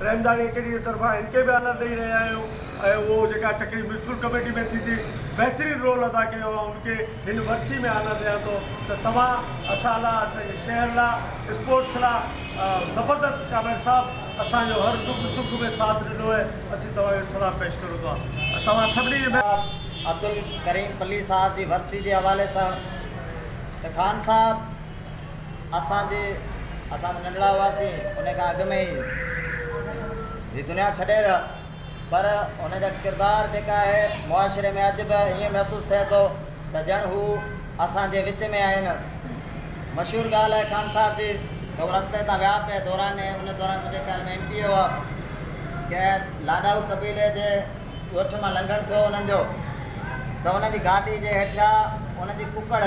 रहमदानी academy की तरफा इनके भी आनंद ॾेई रहिया आहियूं वो जेका तकरीब म्यूनसिपल कमेटी में थी थी बेहतरीन रोल अदा कयो उनके हिन वर्सी में आनंद ॾियां थो त तव्हां असां लाइ असांजे शहर लाइ स्पोर्ट्स लाइ ज़बरदस्त कामिल साहब असांजो हर दुख सुख में साथ ॾिनो आहे असीं तव्हांखे सलाह पेश करूं था तव्हां सभिनी अब्दुल करीम पली साहब जी वर्सी के हवाले से त खान साहब असां नंढड़ा हुआसीं उन खां अॻु में ही दुनिया छॾे विया पर उनजा किरदार जेका आहे मुआशरे में अॼु बि ईअं महसूसु थिए थो त ॼण हू असांजे विच में आहिनि। मशहूरु ॻाल्हि आहे खान साहब जी त उहो रस्ते तां विया पिया दौरान उन दौरान मुंहिंजे ख़्याल में MP हुआ कंहिं लाॾाऊ कबीले जे ॻोठ मां लंघण थियो उन्हनि जो त उनजी गाॾी जे हेठियां उनजी कुकड़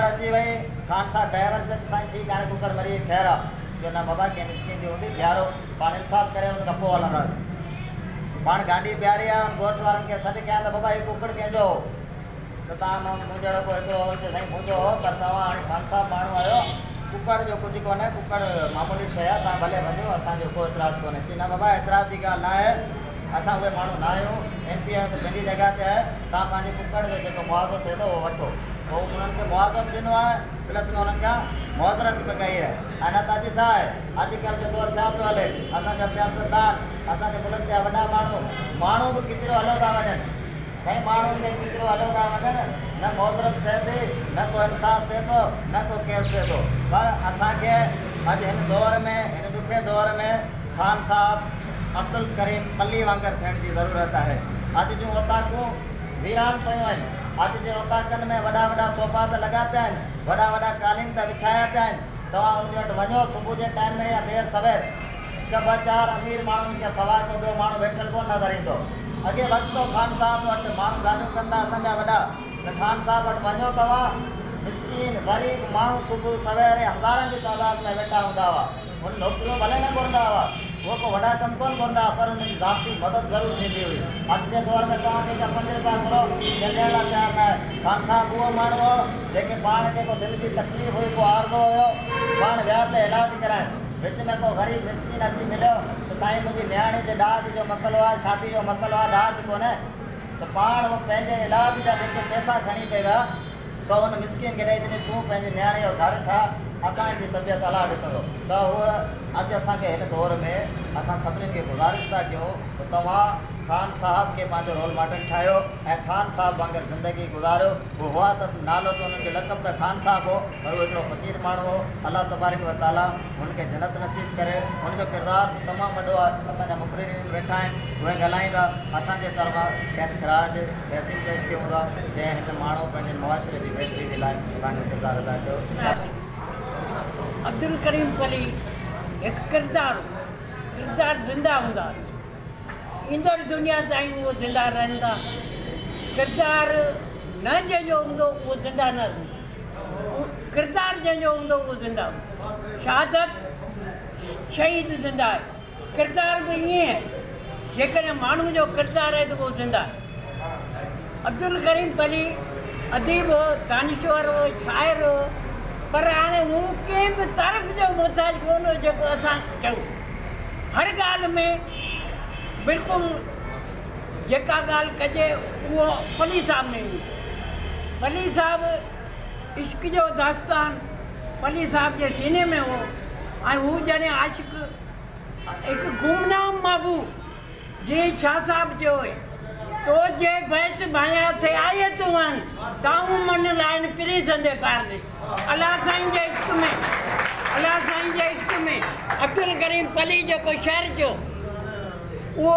अची वई खान साहब ड्राइवर जो साईं ठीकु हाणे कुकड़ मरी ख़ैर आहे जो न बाबा कंहिं मिसकिन जी हूंदी बीहारो पाण इंसाफ़ करे उन खां पोइ हलंदासीं पाण गाॾी बीहारी आहे ॻोठ वारनि खे सॾु कयां त बाबा हीउ कुकड़ कंहिंजो हो त तव्हां मुंहिंजो को हिकिड़ो चयो साईं मुंहिंजो हो पर तव्हां हाणे खान साहब माण्हू आहियो कुकड़ जो कुझु कोन्हे कुकड़ मामूली शइ आहे तव्हां भले वञो असांजो को एतिराज़ु कोन्हे चई न बाबा एतिराज़ जी ॻाल्हि न आहे असां उहे माण्हू न आहियूं MP आहियूं त पंहिंजी जॻह ते आहे तव्हां पंहिंजे कुकड़ जो जेको मुआवज़ो थिए थो उहो वठो पोइ उन्हनि खे मुआवज़ो बि ॾिनो आहे प्लस में उन्हनि खां मुआज़रत बि कई आहे ऐं न त अॼु छा आहे अॼुकल्ह जो दौरु छा पियो हले असांजा सियासतदान असांजे मुल्क जा वॾा माण्हू बि किचिरो हलियो था वञनि कई माण्हुनि खे किचिरो हलियो था वञनि न मुआज़रत थिए थी न को इंसाफ़ थिए थो न को केस थिए थो पर असांखे अॼु हिन दौर में हिन ॾुखे दौर में खान साहब अब्दुल करीम पली वांगर थियण जी ज़रूरत आहे। अॼु जूं ओताकूं वीरान पियूं आहिनि अॼु जे ओताकनि में वॾा सोफ़ा त लॻा पिया आहिनि वॾा कालीन त विछाया पिया आहिनि तव्हां उन वटि वञो सुबुह जे टाइम में या देरि सवेर हिकु ॿ चारि अमीर माण्हुनि खे सवाइ को ॿियो माण्हू वेठल कोन नज़र ईंदो। अॻे वक़्तु खान साहब वटि माण्हू ॻाल्हियूं कंदा असांजा वॾा त खान साहब वटि वञो तव्हां मिसकीन ग़रीब माण्हू सुबुह सवेरे हज़ारनि जी तादाद में वेठा हूंदा हुआ उन नौकरियूं भले न घुरंदा हुआ वो को वॾा कम कोन कंदा पर उनकी ज़ाती मदद ज़रूर थींदी हुई। अॼु जे दौर में तव्हांखे का 5 रुपया घुरो ॾियण लाइ तयारु न आहे। खान साहब उहो माण्हू हो जेके पाण खे को दिलि जी तकलीफ़ हुई को आरज़ो हुयो पाण विया पिया इलाजु कराइण विच में को ग़रीब मिसकिन अची मिलियो त साईं मुंहिंजी नियाणी जे ॾाज जो मसइलो आहे शादी जो मसइलो आहे ॾाज कोन्हे त पाण उहो पंहिंजे इलाज जा जेके पैसा खणी पिया विया सो उन मिसकिन खे ॾेई ॾिनी तूं पंहिंजी नियाणी जो घरु ठाह असांजी तबियत अला ॾिसंदो त उहा अॼु असांखे हिन दौर में असां सभिनीनि खे गुज़ारिश था कयूं त तव्हां खान साहब खे पंहिंजो रोल मॉडल ठाहियो ऐं खान साहब वांगुरु ज़िंदगी गुज़ारियो। उहो हुआ त नालो त उन्हनि जो लक़ब त खान साहब हो पर उहो हिकिड़ो फ़क़ीर माण्हू हो अलाह तबारक व ताला हुनखे जन्नत नसीब करे हुनजो किरदारु त तमामु वॾो आहे। असांजा मुक़ररीन वेठा आहिनि उहे ॻाल्हाईंदा असांजे तरफ़ां कंहिं खराज तहसील पेश कयूं था जंहिं हिन माण्हू पंहिंजे मुआशरे जी बहितरी जे लाइ पंहिंजो किरदारु अदा कयो। अब्दुल करीम पली एक किरदार ज़िंदा हूंदा ईंदड़ दुनिया ताईं उहो ज़िंदा रहंदा किरदार न जंहिंजो हूंदो उहो ज़िंदा न रहंदो किरदार जंहिंजो हूंदो उहो ज़िंदा हूंदो। शहादत शहीद ज़िंदा आहे किरदार बि ईअं आहे जेकॾहिं माण्हू जो किरदार आहे त उहो ज़िंदा आहे। अब्दुल करीम पली अदीब हो दानिश्वर हो शाइर हो पर हाणे हू कंहिं बि तारीफ़ जो मुहताज कोन हो जेको असां चऊं हर ॻाल्हि में बिल्कुलु जेका ॻाल्हि कजे उहो पली साहब में हुई। पली साहब इश्क जो दास्तान पली साहब जे सीने में हो ऐं हू जॾहिं आशिक़ हिकु गुमनाम महबूब जीअं शाह साहब चयो हुए तो जे बैत भाया से आए तुवन ताऊ मन लाइन पिरी संदे कार दे अल्लाह साईं जे इश्क में अब्दुल करीम पली जो को शहर जो वो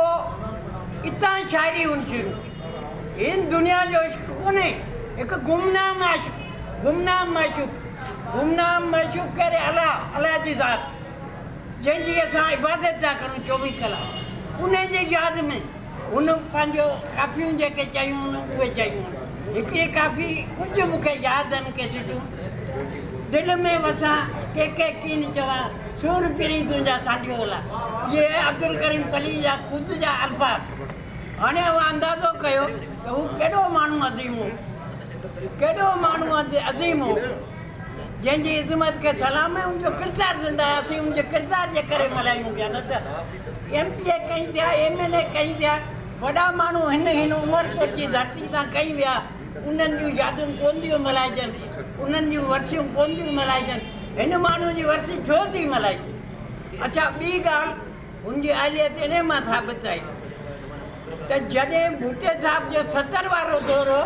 इतना शायरी उन शुरू इन दुनिया जो इश्क कोने एक गुमनाम माशूक करे अल्लाह जी ज़ात जंहिंजी असां इबादत था करूं 24 कलाक उन जे यादि में उन पंहिंजो काफ़ियूं जेके चयूं उहे चयूं हिकिड़ी काफ़ी कुझु मूंखे यादि आहिनि केसिटूं दिलि में वसां के कीन चवां सूर पिरी तुंहिंजा सांढियोला इहे अब्दुल करीम पली जा ख़ुदि जा अल्फाज़ हाणे उहो अंदाज़ो कयो त हू केॾो माण्हू अज़ीम हो केॾो माण्हू अज़ीम हो जंहिंजी इज़मत खे सलाम आहे उनजो किरदारु ज़िंदा आहे असीं उनजे किरदार जे करे मल्हायूं पिया न त MPA कई थिया MLA कई थिया वॾा माण्हू हिन उमरकोट जी धरती तां कई विया उन्हनि जूं यादूं कोन थियूं मल्हाइजनि उन्हनि जूं वर्सियूं कोन थियूं मल्हाइजनि हिन माण्हू जी वर्सी छो थी मल्हाइजे अच्छा ॿी ॻाल्हि हुनजी अहलियत इन मां साबित आहे त जॾहिं भुटे साहिब जो 70 वारो दौरो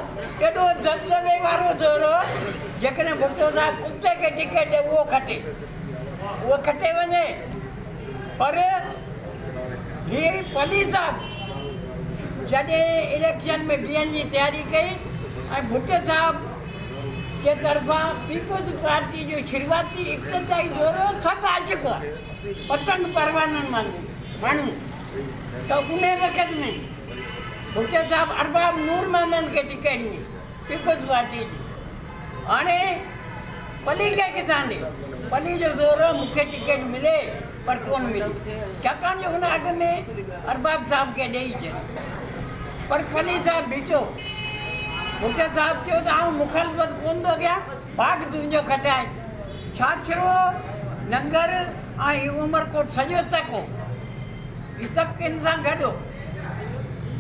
एॾो दबदबे वारो दौरो जेकॾहिं भुट्टो साहिब कुते खे टिकेट ॾे उहो खटे वञे पर हीअ पली साहिब जॾहिं इलेक्शन में बीहण जी तयारी कई ऐं भुटे साहिब जे तरफ़ां पीपुल्स पार्टी जो शुरूआती इब्तिदाई दौरो सभु आ चुको आहे पतंग परवाननि माण्हू त उन वक़्त में भुटे साहिब अरबाब नूर मोहम्मद खे टिकेट ॾिनी पीपुल्स पार्टी जी हाणे पली खे किथां ॾे पली जो ज़ोरो मूंखे टिकेट मिले पर कोन मिली छाकाणि जो हुन अॻु में अरबाब साहिब खे ॾेई छॾी पर पली साहिब बीठो भुटे साहिब चयो त आउं मुखालफ़त कोन थो कयां भाग तुंहिंजो खटाए छाछरो लंगर ऐं उमरकोट सॼो तक हो हीउ तक किन सां गॾु हो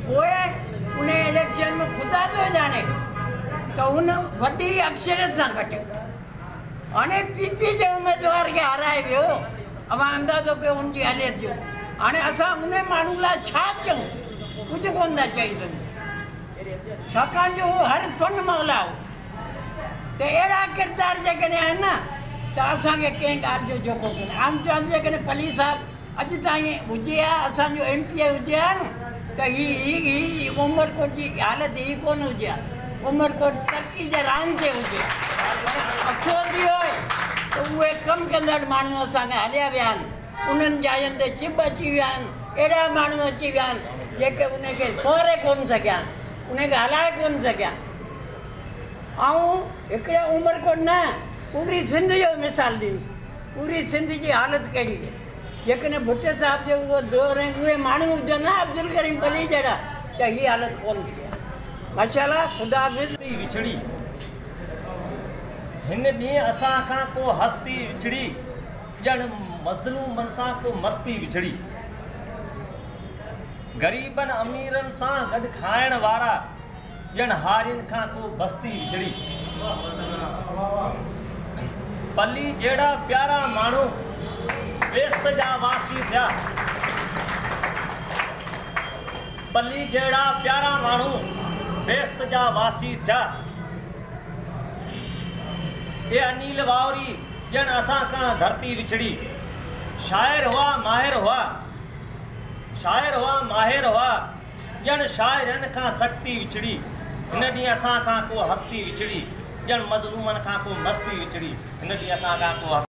पोइ उन इलेक्शन में ख़ुदा थो ॼाणे त हुन वॾी अक्षरत सां खटियो हाणे PP जे उमेदवार खे हाराए वियो अवां अंदाज़ो कयो हुनजी अहलियत जो हाणे असां उन माण्हू लाइ छा चऊं कुझु कोन था चई सघूं छाकाणि जो हू हर फन मौला हो त अहिड़ा किरदार जेकॾहिं आहिनि न त असांखे कंहिं ॻाल्हि जो जोखो कोन्हे आम चवंदी जेकॾहिं पली साहिब अॼु ताईं हुजे हा असांजो MPA हुजे हा न त ही उमरकोट जी हालति ही कोन हुजे हा उमरकोट तरक़ी जे राउंड ते हुजे अफ़सोस इहो आहे त उहे कमु कंदड़ माण्हू असांखे हलिया विया आहिनि उन्हनि जायुनि ते चिब अची विया आहिनि अहिड़ा माण्हू अची विया आहिनि जेके उनखे सोरे कोन सघिया उनखे हलाए कोन सघिया ऐं हिकिड़े उमरकोट न पूरी सिंध जो मिसाल ॾियुसि पूरी सिंध जी हालति कहिड़ी आहे जेकॾहिं भुटे साहिब जो उहो दौर ऐं उहे माण्हू हुजनि न अब्दुल करीम पली जहिड़ा त हीअ हालति कोन थी आहे माशाअल्लाह ख़ुदा विछड़ी हिन ॾींहुं असां खां को हस्ती विछड़ी ॼण मज़लूमनि सां को मस्ती विछड़ी ग़रीबनि अमीरनि सां गॾु खाइण वारा ॼण हारियुनि खां को बस्ती विछड़ी पली जहिड़ा प्यारा माण्हू बेस्त जा वासी थिया पली जहिड़ा प्यारा माण्हू बेस्त जा वासी थिया ये अनिल वावरी ॼण असां खां धरती विछड़ी शाइर हुआ माहिर हुआ ॼण शाइरनि खां शक्ति विछड़ी हिन ॾींहुं असां खां को हस्ती विछड़ी ॼण मज़लूमनि खां को मस्ती विछड़ी हिन ॾींहुं असां खां को